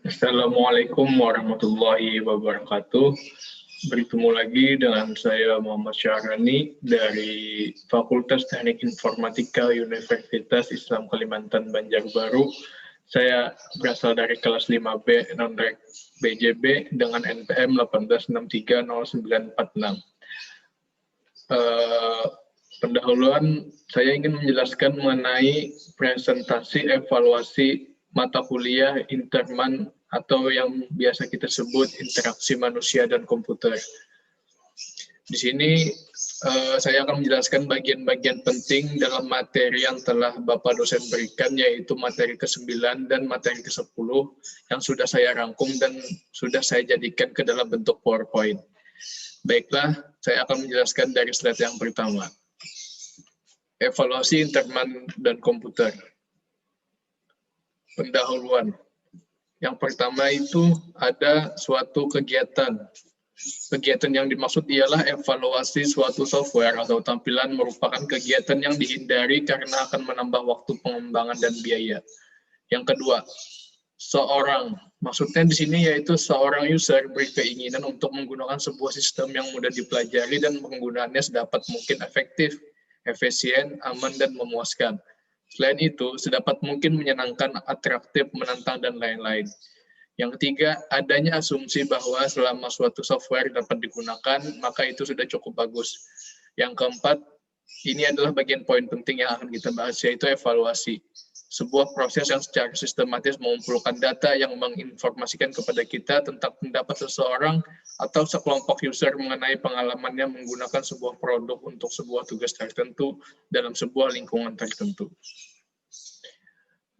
Assalamualaikum warahmatullahi wabarakatuh. Bertemu lagi dengan saya Muhammad Syahrani dari Fakultas Teknik Informatika Universitas Islam Kalimantan Banjarbaru. Saya berasal dari kelas 5B non-rek BJB dengan NPM 1863096. Pendahuluan saya ingin menjelaskan mengenai presentasi evaluasi mata kuliah Interman atau yang biasa kita sebut interaksi manusia dan komputer. Di sini saya akan menjelaskan bagian-bagian penting dalam materi yang telah Bapak dosen berikan, yaitu materi ke-9 dan materi ke-10 yang sudah saya rangkum dan sudah saya jadikan ke dalam bentuk PowerPoint. Baiklah, saya akan menjelaskan dari slide yang pertama. Evaluasi Interman dan komputer. Pendahuluan. Yang pertama itu ada suatu kegiatan. Kegiatan yang dimaksud ialah evaluasi suatu software atau tampilan merupakan kegiatan yang dihindari karena akan menambah waktu pengembangan dan biaya. Yang kedua, seorang. Maksudnya di sini yaitu seorang user berkeinginan untuk menggunakan sebuah sistem yang mudah dipelajari dan penggunaannya sedapat mungkin efektif, efisien, aman, dan memuaskan. Selain itu, sedapat mungkin menyenangkan, atraktif, menantang, dan lain-lain. Yang ketiga, adanya asumsi bahwa selama suatu software dapat digunakan, maka itu sudah cukup bagus. Yang keempat, ini adalah bagian poin penting yang akan kita bahas, yaitu evaluasi. Sebuah proses yang secara sistematis mengumpulkan data yang menginformasikan kepada kita tentang pendapat seseorang atau sekelompok user mengenai pengalamannya menggunakan sebuah produk untuk sebuah tugas tertentu dalam sebuah lingkungan tertentu.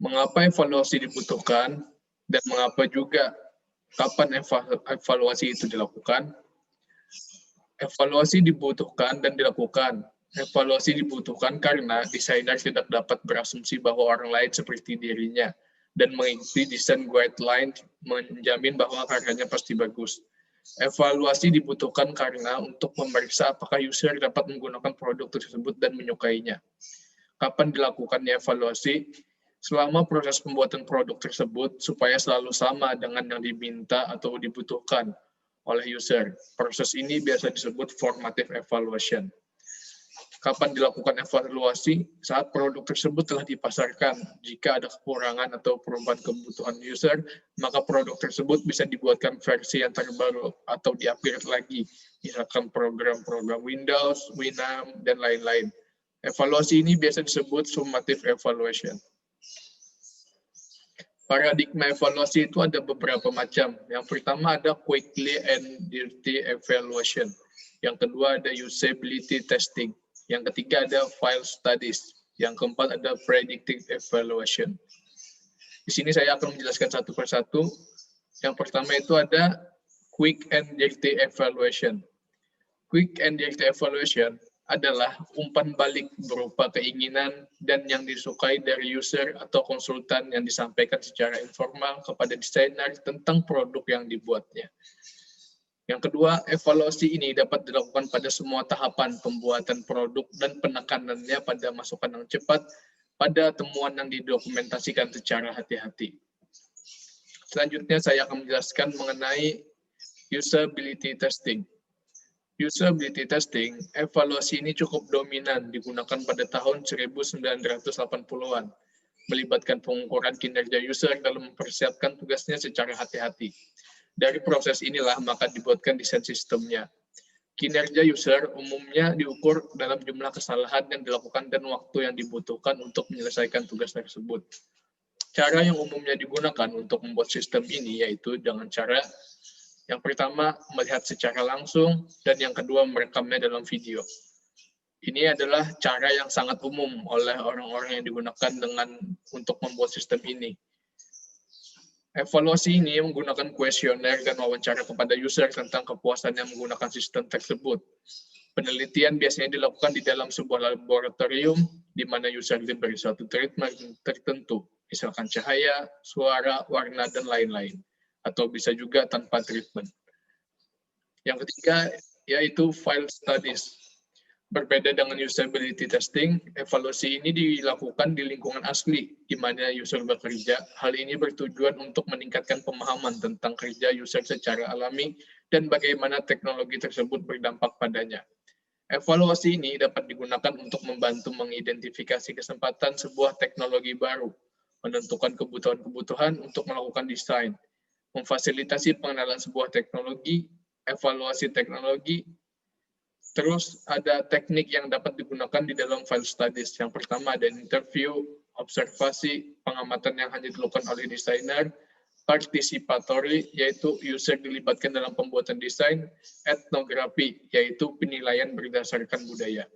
Mengapa evaluasi dibutuhkan dan mengapa juga kapan evaluasi itu dilakukan? Evaluasi dibutuhkan dan dilakukan. Evaluasi dibutuhkan karena desainer tidak dapat berasumsi bahwa orang lain seperti dirinya dan mengikuti desain guideline menjamin bahwa karyanya pasti bagus. Evaluasi dibutuhkan karena untuk memeriksa apakah user dapat menggunakan produk tersebut dan menyukainya. Kapan dilakukannya evaluasi? Selama proses pembuatan produk tersebut supaya selalu sama dengan yang diminta atau dibutuhkan oleh user. Proses ini biasa disebut formative evaluation. Kapan dilakukan evaluasi? Saat produk tersebut telah dipasarkan. Jika ada kekurangan atau perubahan kebutuhan user, maka produk tersebut bisa dibuatkan versi yang terbaru atau di-upgrade lagi, misalkan program-program Windows, Winamp, dan lain-lain. Evaluasi ini biasa disebut summative evaluation. Paradigma evaluasi itu ada beberapa macam. Yang pertama ada quickly and dirty evaluation. Yang kedua ada usability testing. Yang ketiga ada file studies. Yang keempat ada predictive evaluation. Di sini saya akan menjelaskan satu persatu. Yang pertama itu ada quick and dirty evaluation. Quick and dirty evaluation adalah umpan balik berupa keinginan dan yang disukai dari user atau konsultan yang disampaikan secara informal kepada desainer tentang produk yang dibuatnya. Yang kedua, evaluasi ini dapat dilakukan pada semua tahapan pembuatan produk dan penekanannya pada masukan yang cepat pada temuan yang didokumentasikan secara hati-hati. Selanjutnya saya akan menjelaskan mengenai usability testing. Usability testing, evaluasi ini cukup dominan digunakan pada tahun 1980-an, melibatkan pengukuran kinerja user dalam mempersiapkan tugasnya secara hati-hati. Dari proses inilah maka dibuatkan desain sistemnya. Kinerja user umumnya diukur dalam jumlah kesalahan yang dilakukan dan waktu yang dibutuhkan untuk menyelesaikan tugas tersebut. Cara yang umumnya digunakan untuk membuat sistem ini yaitu dengan cara yang pertama melihat secara langsung dan yang kedua merekamnya dalam video. Ini adalah cara yang sangat umum oleh orang-orang yang digunakan untuk membuat sistem ini. Evaluasi ini menggunakan kuesioner dan wawancara kepada user tentang kepuasannya menggunakan sistem tersebut. Penelitian biasanya dilakukan di dalam sebuah laboratorium di mana user diberi suatu treatment tertentu, misalkan cahaya, suara, warna, dan lain-lain. Atau bisa juga tanpa treatment. Yang ketiga yaitu file studies. Berbeda dengan usability testing, evaluasi ini dilakukan di lingkungan asli, di mana user bekerja. Hal ini bertujuan untuk meningkatkan pemahaman tentang kerja user secara alami dan bagaimana teknologi tersebut berdampak padanya. Evaluasi ini dapat digunakan untuk membantu mengidentifikasi kesempatan sebuah teknologi baru, menentukan kebutuhan-kebutuhan untuk melakukan desain, memfasilitasi pengenalan sebuah teknologi, evaluasi teknologi. Terus ada teknik yang dapat digunakan di dalam file studies. Yang pertama ada interview, observasi, pengamatan yang hanya dilakukan oleh desainer, participatory, yaitu user dilibatkan dalam pembuatan desain, etnografi, yaitu penilaian berdasarkan budaya.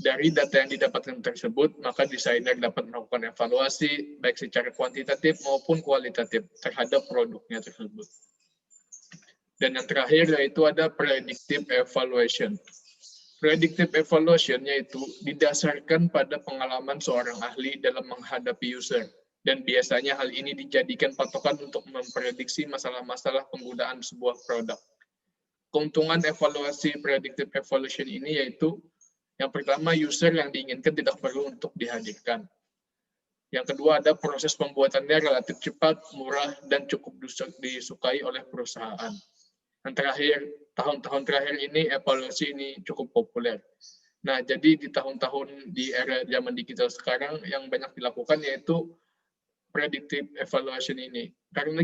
Dari data yang didapatkan tersebut, maka desainer dapat melakukan evaluasi, baik secara kuantitatif maupun kualitatif terhadap produknya tersebut. Dan yang terakhir yaitu ada predictive evaluation. Predictive evaluation yaitu didasarkan pada pengalaman seorang ahli dalam menghadapi user. Dan biasanya hal ini dijadikan patokan untuk memprediksi masalah-masalah penggunaan sebuah produk. Keuntungan evaluasi predictive evaluation ini yaitu yang pertama, user yang diinginkan tidak perlu untuk dihadirkan. Yang kedua, ada proses pembuatannya relatif cepat, murah, dan cukup disukai oleh perusahaan. Yang terakhir, tahun-tahun terakhir ini evaluasi ini cukup populer. Nah, jadi di tahun-tahun di era zaman digital sekarang yang banyak dilakukan yaitu predictive evaluation ini. Karena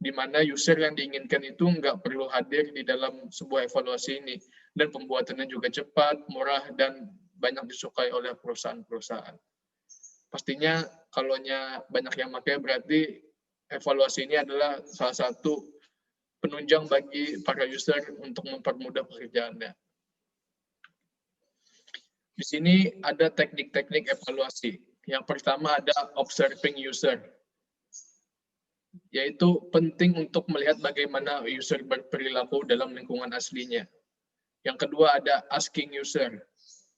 di mana user yang diinginkan itu nggak perlu hadir di dalam sebuah evaluasi ini. Dan pembuatannya juga cepat, murah, dan banyak disukai oleh perusahaan-perusahaan. Pastinya kalau banyak yang pakai berarti evaluasi ini adalah salah satu penunjang bagi para user untuk mempermudah pekerjaannya. Di sini ada teknik-teknik evaluasi. Yang pertama ada observing user, yaitu penting untuk melihat bagaimana user berperilaku dalam lingkungan aslinya. Yang kedua ada asking user,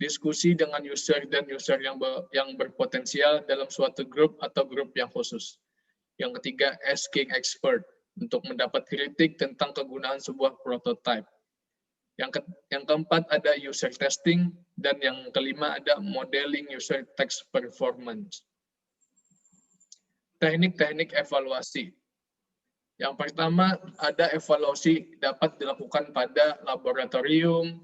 diskusi dengan user dan user yang berpotensial dalam suatu grup atau grup yang khusus. Yang ketiga asking expert, untuk mendapat kritik tentang kegunaan sebuah prototype. Yang keempat ada user testing, dan yang kelima ada modeling user text performance. Teknik-teknik evaluasi. Yang pertama ada evaluasi dapat dilakukan pada laboratorium,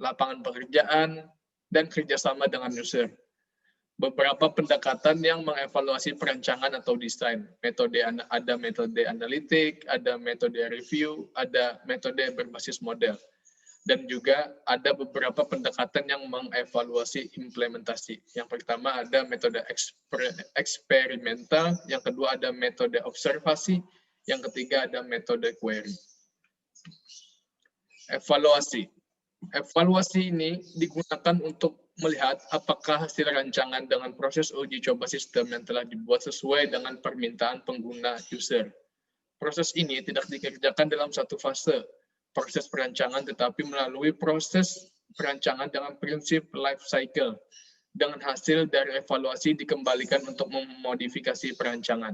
lapangan pekerjaan, dan kerjasama dengan user. Beberapa pendekatan yang mengevaluasi perancangan atau desain. Ada metode analitik, ada metode review, ada metode berbasis model. Dan juga ada beberapa pendekatan yang mengevaluasi implementasi. Yang pertama ada metode eksperimental, yang kedua ada metode observasi, yang ketiga ada metode query. Evaluasi. Evaluasi ini digunakan untuk melihat apakah hasil rancangan dengan proses uji coba sistem yang telah dibuat sesuai dengan permintaan pengguna user. Proses ini tidak dikerjakan dalam satu fase proses perancangan, tetapi melalui proses perancangan dengan prinsip life cycle. Dengan hasil dari evaluasi dikembalikan untuk memodifikasi perancangan.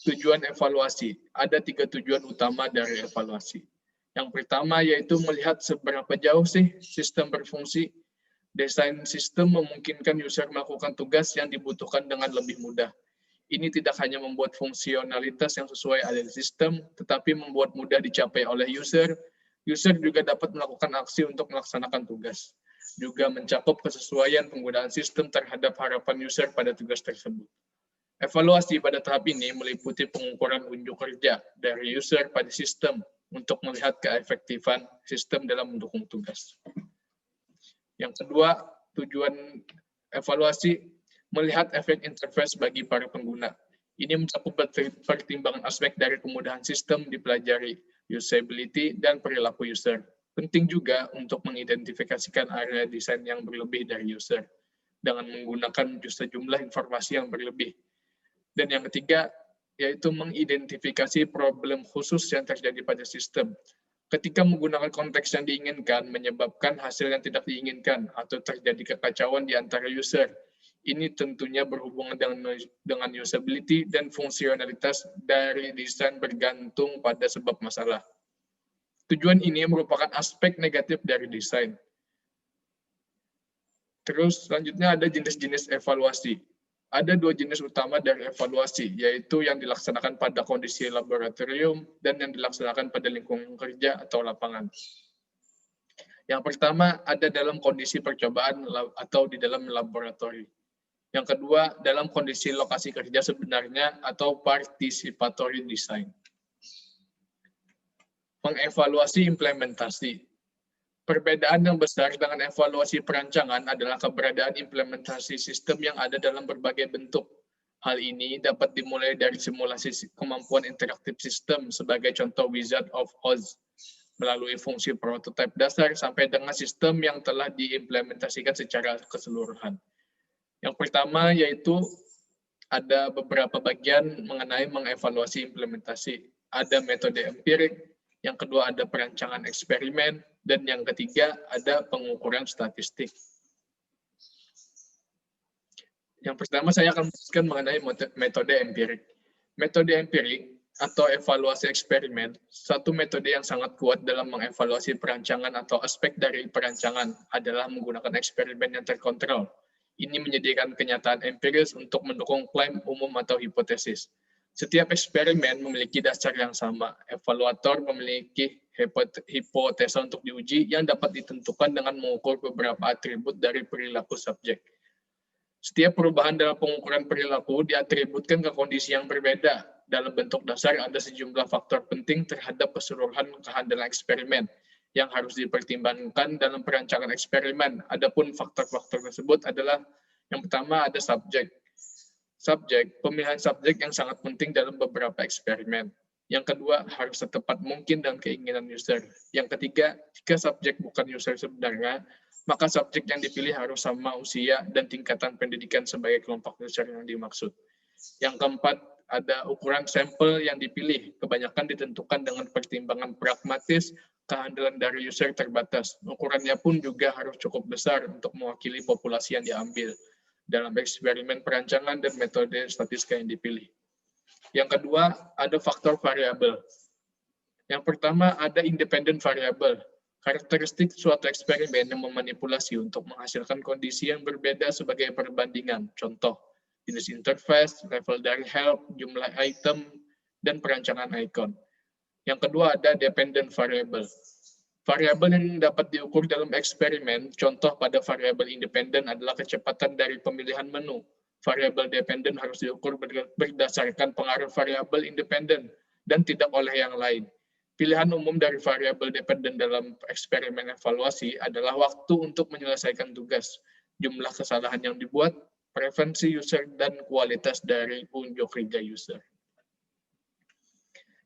Tujuan evaluasi. Ada 3 tujuan utama dari evaluasi. Yang pertama yaitu melihat seberapa jauh sih sistem berfungsi. Desain sistem memungkinkan user melakukan tugas yang dibutuhkan dengan lebih mudah. Ini tidak hanya membuat fungsionalitas yang sesuai aliran sistem, tetapi membuat mudah dicapai oleh user. User juga dapat melakukan aksi untuk melaksanakan tugas. Juga mencakup kesesuaian penggunaan sistem terhadap harapan user pada tugas tersebut. Evaluasi pada tahap ini meliputi pengukuran unjuk kerja dari user pada sistem untuk melihat keefektifan sistem dalam mendukung tugas. Yang kedua, tujuan evaluasi melihat efek interface bagi para pengguna. Ini mencakup pertimbangan aspek dari kemudahan sistem dipelajari, usability, dan perilaku user. Penting juga untuk mengidentifikasikan area desain yang berlebih dari user dengan menggunakan sejumlah informasi yang berlebih. Dan yang ketiga, yaitu mengidentifikasi problem khusus yang terjadi pada sistem. Ketika menggunakan konteks yang diinginkan, menyebabkan hasil yang tidak diinginkan, atau terjadi kekacauan di antara user. Ini tentunya berhubungan dengan usability dan fungsionalitas dari desain bergantung pada sebab masalah. Tujuan ini merupakan aspek negatif dari desain. Terus selanjutnya ada jenis-jenis evaluasi. Ada dua jenis utama dari evaluasi, yaitu yang dilaksanakan pada kondisi laboratorium dan yang dilaksanakan pada lingkungan kerja atau lapangan. Yang pertama ada dalam kondisi percobaan atau di dalam laboratorium. Yang kedua dalam kondisi lokasi kerja sebenarnya atau participatory design. Mengevaluasi implementasi. Perbedaan yang besar dengan evaluasi perancangan adalah keberadaan implementasi sistem yang ada dalam berbagai bentuk. Hal ini dapat dimulai dari simulasi kemampuan interaktif sistem sebagai contoh Wizard of Oz, melalui fungsi prototipe dasar sampai dengan sistem yang telah diimplementasikan secara keseluruhan. Yang pertama yaitu ada beberapa bagian mengenai mengevaluasi implementasi. Ada metode empirik, yang kedua ada perancangan eksperimen, dan yang ketiga ada pengukuran statistik. Yang pertama saya akan menjelaskan mengenai metode empirik. Metode empirik atau evaluasi eksperimen, satu metode yang sangat kuat dalam mengevaluasi perancangan atau aspek dari perancangan adalah menggunakan eksperimen yang terkontrol. Ini menyediakan kenyataan empiris untuk mendukung klaim umum atau hipotesis. Setiap eksperimen memiliki dasar yang sama. Evaluator memiliki hipotesa untuk diuji yang dapat ditentukan dengan mengukur beberapa atribut dari perilaku subjek. Setiap perubahan dalam pengukuran perilaku diatributkan ke kondisi yang berbeda. Dalam bentuk dasar ada sejumlah faktor penting terhadap keseluruhan kehandalan eksperimen yang harus dipertimbangkan dalam perancangan eksperimen. Adapun faktor-faktor tersebut adalah yang pertama ada subjek. Pemilihan subjek yang sangat penting dalam beberapa eksperimen. Yang kedua, harus setepat mungkin dan keinginan user. Yang ketiga, jika subjek bukan user sebenarnya, maka subjek yang dipilih harus sama usia dan tingkatan pendidikan sebagai kelompok user yang dimaksud. Yang keempat, ada ukuran sampel yang dipilih. Kebanyakan ditentukan dengan pertimbangan pragmatis, kehandalan dari user terbatas. Ukurannya pun juga harus cukup besar untuk mewakili populasi yang diambil dalam eksperimen perancangan dan metode statistika yang dipilih. Yang kedua, ada faktor variabel. Yang pertama, ada independent variable. Karakteristik suatu eksperimen yang memanipulasi untuk menghasilkan kondisi yang berbeda sebagai perbandingan. Contoh, jenis interface, level dari help, jumlah item, dan perancangan icon. Yang kedua, ada dependent variable. Variabel yang dapat diukur dalam eksperimen, contoh pada variabel independen adalah kecepatan dari pemilihan menu. Variabel dependen harus diukur berdasarkan pengaruh variabel independen dan tidak oleh yang lain. Pilihan umum dari variabel dependen dalam eksperimen evaluasi adalah waktu untuk menyelesaikan tugas, jumlah kesalahan yang dibuat, preferensi user, dan kualitas dari unjuk kerja user.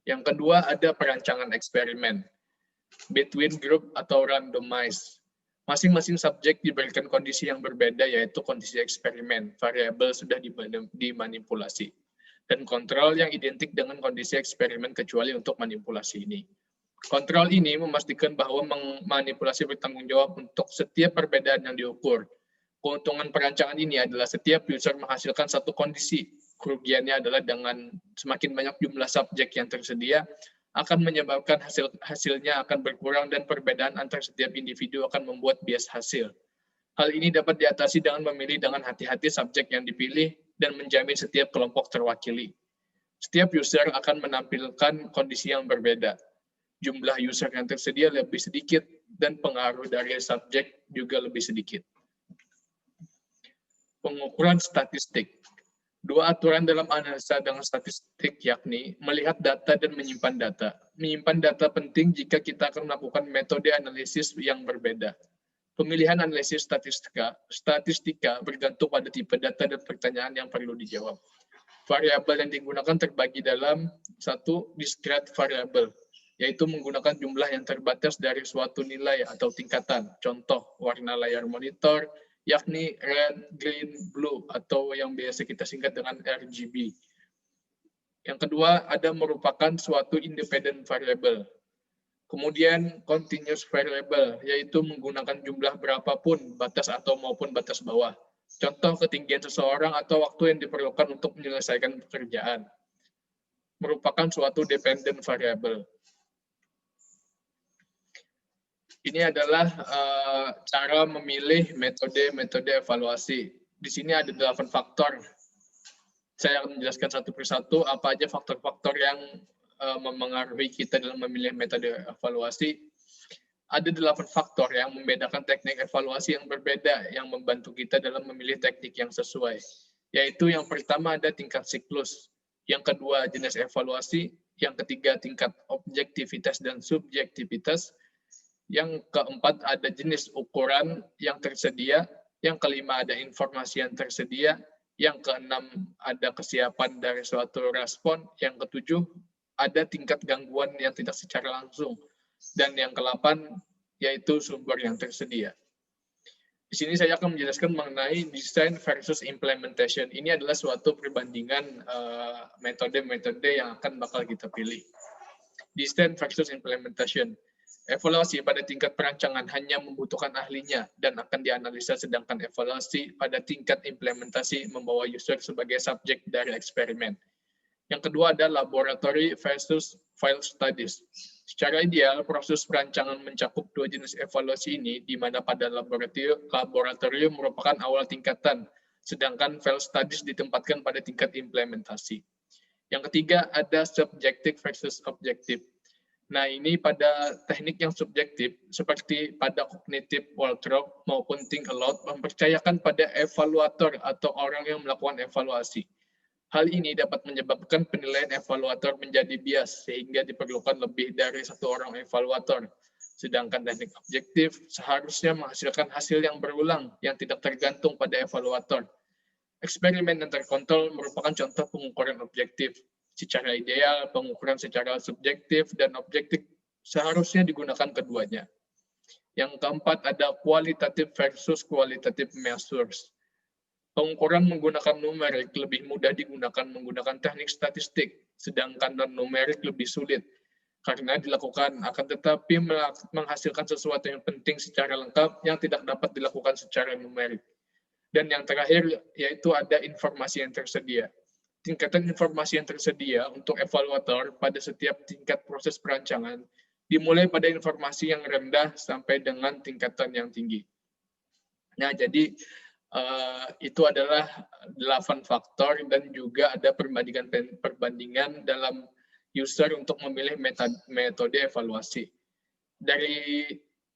Yang kedua ada perancangan eksperimen. Between group atau randomize. Masing-masing subjek diberikan kondisi yang berbeda, yaitu kondisi eksperimen. Variabel sudah dimanipulasi. Dan kontrol yang identik dengan kondisi eksperimen kecuali untuk manipulasi ini. Kontrol ini memastikan bahwa manipulasi bertanggung jawab untuk setiap perbedaan yang diukur. Keuntungan perancangan ini adalah setiap user menghasilkan satu kondisi. Kerugiannya adalah dengan semakin banyak jumlah subjek yang tersedia, akan menyebabkan hasilnya akan berkurang dan perbedaan antar setiap individu akan membuat bias hasil. Hal ini dapat diatasi dengan memilih dengan hati-hati subjek yang dipilih dan menjamin setiap kelompok terwakili. Setiap user akan menampilkan kondisi yang berbeda. Jumlah user yang tersedia lebih sedikit dan pengaruh dari subjek juga lebih sedikit. Pengukuran statistik. Dua aturan dalam analisa dengan statistik yakni melihat data dan menyimpan data. Menyimpan data penting jika kita akan melakukan metode analisis yang berbeda. Pemilihan analisis statistika bergantung pada tipe data dan pertanyaan yang perlu dijawab. Variabel yang digunakan terbagi dalam satu discrete variable, yaitu menggunakan jumlah yang terbatas dari suatu nilai atau tingkatan. Contoh, warna layar monitor, yakni red, green, blue, atau yang biasa kita singkat dengan RGB. Yang kedua, ada merupakan suatu independent variable. Kemudian, continuous variable, yaitu menggunakan jumlah berapapun, batas atau maupun batas bawah. Contoh, ketinggian seseorang atau waktu yang diperlukan untuk menyelesaikan pekerjaan. Merupakan suatu dependent variable. Ini adalah cara memilih metode-metode evaluasi. Di sini ada 8 faktor. Saya akan menjelaskan satu persatu apa aja faktor-faktor yang memengaruhi kita dalam memilih metode evaluasi. Ada 8 faktor yang membedakan teknik evaluasi yang berbeda yang membantu kita dalam memilih teknik yang sesuai. Yaitu yang pertama ada tingkat siklus, yang kedua jenis evaluasi, yang ketiga tingkat objektivitas dan subjektivitas, yang keempat ada jenis ukuran yang tersedia, yang kelima ada informasi yang tersedia, yang keenam ada kesiapan dari suatu respon, yang ketujuh ada tingkat gangguan yang tidak secara langsung, dan yang ke-8 yaitu sumber yang tersedia. Di sini saya akan menjelaskan mengenai design versus implementation. Ini adalah suatu perbandingan metode-metode yang akan bakal kita pilih. Design versus implementation. Evaluasi pada tingkat perancangan hanya membutuhkan ahlinya dan akan dianalisa, sedangkan evaluasi pada tingkat implementasi membawa user sebagai subjek dari eksperimen. Yang kedua ada laboratory versus field studies. Secara ideal, proses perancangan mencakup dua jenis evaluasi ini, di mana pada laboratorium merupakan awal tingkatan, sedangkan field studies ditempatkan pada tingkat implementasi. Yang ketiga ada subjektif versus objektif. Nah, ini pada teknik yang subjektif, seperti pada cognitive Waltrop maupun think aloud, mempercayakan pada evaluator atau orang yang melakukan evaluasi. Hal ini dapat menyebabkan penilaian evaluator menjadi bias, sehingga diperlukan lebih dari satu orang evaluator. Sedangkan teknik objektif seharusnya menghasilkan hasil yang berulang, yang tidak tergantung pada evaluator. Eksperimen yang terkontrol merupakan contoh pengukuran objektif. Secara ideal, pengukuran secara subjektif dan objektif seharusnya digunakan keduanya. Yang keempat ada kualitatif versus kualitatif measures. Pengukuran menggunakan numerik lebih mudah digunakan menggunakan teknik statistik, sedangkan non-numerik lebih sulit karena dilakukan, akan tetapi menghasilkan sesuatu yang penting secara lengkap yang tidak dapat dilakukan secara numerik. Dan yang terakhir yaitu ada informasi yang tersedia. Tingkatan informasi yang tersedia untuk evaluator pada setiap tingkat proses perancangan dimulai pada informasi yang rendah sampai dengan tingkatan yang tinggi. Nah, jadi itu adalah 8 faktor dan juga ada perbandingan dalam user untuk memilih metode evaluasi. Dari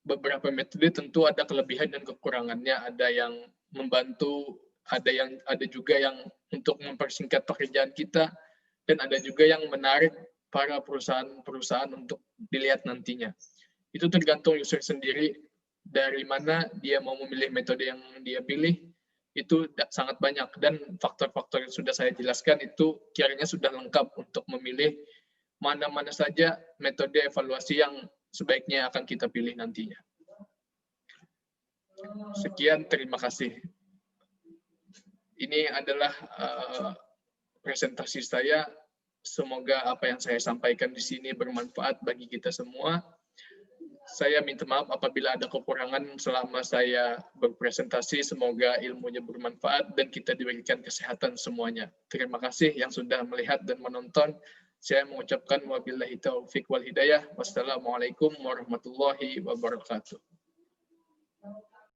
beberapa metode tentu ada kelebihan dan kekurangannya, ada yang membantu, ada juga yang untuk mempersingkat pekerjaan kita, dan ada juga yang menarik para perusahaan untuk dilihat nantinya. Itu tergantung user sendiri, dari mana dia mau memilih metode yang dia pilih, itu sangat banyak. Dan faktor-faktor yang sudah saya jelaskan itu kiranya sudah lengkap untuk memilih mana-mana saja metode evaluasi yang sebaiknya akan kita pilih nantinya. Sekian, terima kasih. Ini adalah presentasi saya. Semoga apa yang saya sampaikan di sini bermanfaat bagi kita semua. Saya minta maaf apabila ada kekurangan selama saya berpresentasi. Semoga ilmunya bermanfaat dan kita diberikan kesehatan semuanya. Terima kasih yang sudah melihat dan menonton. Saya mengucapkan wabillahi taufiq wal hidayah. Wassalamualaikum warahmatullahi wabarakatuh.